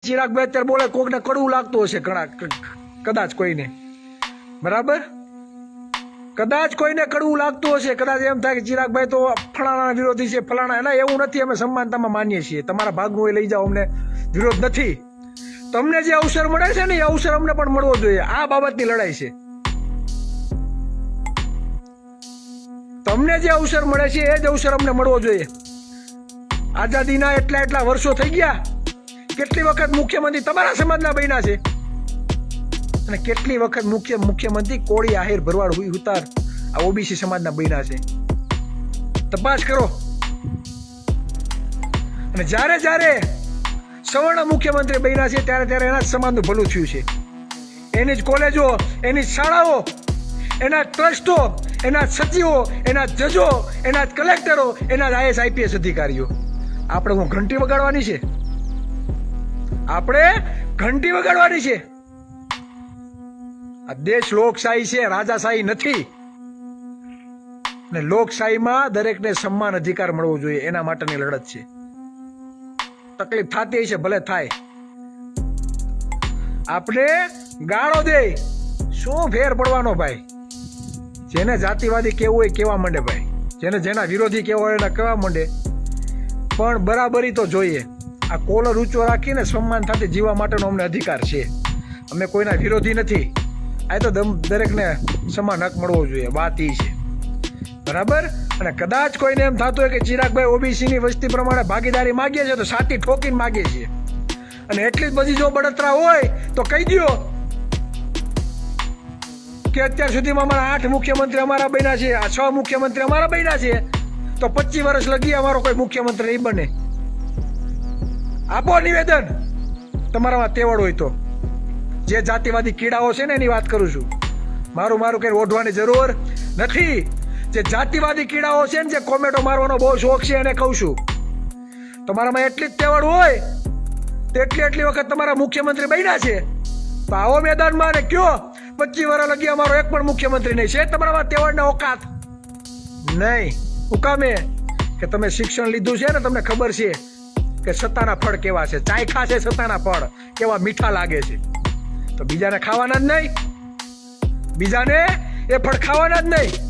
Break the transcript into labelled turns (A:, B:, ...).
A: ચિરાગભાઈ અત્યારે બોલે કોકને કડવું લાગતું હશે કદાચ કોઈને, બરાબર, કદાચ કોઈને કડવું લાગતું હશે, કદાચ એમ થાય કે ચિરાગભાઈ તો ફલાણા વિરોધી છે ફલાણા, એના એવું નથી, અમે સમાનતામાં માનીએ છીએ, તમારા ભાગનું એ લઈ જાઓ, અમને વિરોધ નથી, તમને જે અવસર મળે છે ને એ અવસર અમને પણ મળવો જોઈએ, આ બાબતની લડાઈ છે, તમને જે અવસર મળે છે એ જ અવસર અમને મળવો જોઈએ। આઝાદીના એટલા વર્ષો થઈ ગયા, કેટલી વખત મુખ્યમંત્રી તમારા સમાજના બન્યા છે અને કેટલી વખત મુખ્યમંત્રી કોળી આહિર ભરવાડ હુતાર આ ઓબીસી સમાજના બન્યા છે, તપાસ કરો। અને જ્યારે સવર્ણ મુખ્યમંત્રી બન્યા છે ત્યારે એના જ સમાજનું ભલું થયું છે, એની જ કોલેજો, એની જ શાળાઓ, એના ટ્રસ્ટો, એના સચિવો, એના જજો, એના કલેક્ટરો, એના આઈએસ આઈપીએસ અધિકારીઓ, આપણે હું ઘંટી વગાડવાની છે, આપણે ઘંટી વગાડવાની છે। આ દેશ લોકશાહી છે, રાજાશાહી નથી, અને લોકશાહીમાં દરેકને સમાન અધિકાર મળવો જોઈએ, એના માટેની લડત છે। તકલીફ થતી છે ભલે થાય, આપણે ગાળો દે શું ફેર પડવાનો ભાઈ, જેને જાતિવાદી કેવું હોય કેવા માંડે ભાઈ, જેના વિરોધી કેવો હોય એના કહેવા માંડે, પણ બરાબરી તો જોઈએ। આ કોલર ઊંચો રાખીને સન્માન સાથે જીવવા માટેનો અમને અધિકાર છે, અમે કોઈના વિરોધી નથી, આ તો દરેકને સમાન હક મળવો જોઈએ, વાત એ છે, બરાબર। અને કદાચ કોઈને એમ થતું હોય કે ચિરાગભાઈ ઓબીસીની વસ્તી પ્રમાણે ભાગીદારી માગીએ છે તો સાથી ઠોકીને માગીએ છીએ, અને એટલી જ બધી જો બળતરા હોય તો કહી દો કે અત્યાર સુધીમાં અમારા 8 મુખ્યમંત્રી અમારા બન્યા છે, આ 6 મુખ્યમંત્રી અમારા બન્યા છે, તો 25 વર્ષ લગી અમારો કોઈ મુખ્યમંત્રી નહીં બને, આપો નિવેદન તમારામાં તેવડ હોય તો। જે જાતિવાદી કીડાઓ છે ને એની વાત કરું છું, મારું કઈ ઓઢવાની જરૂર નથી, જે જાતિવાદી કીડાઓ છે ને જે કોમેન્ટો મારવાનો બહુ શોખ છે એને કહું છું, તમારામાં એટલી જ તેવડ હોય તો એટલી વખત તમારા મુખ્યમંત્રી બન્યા છે તો આવો મેદાનમાં અને કયો 25 વર્ષ લગી અમારો એક પણ મુખ્યમંત્રી નહીં છે, તમારામાં તેવડને ઓકાત નહીં, હુકામે કે તમે શિક્ષણ લીધું છે ને, તમને ખબર છે કે સત્તાના ફળ કેવા છે, ચાખ્યા છે સત્તાના ફળ કેવા મીઠા લાગે છે, તો બીજાને ખાવાના જ નહીં, બીજાને એ ફળ ખાવાના જ નહીં।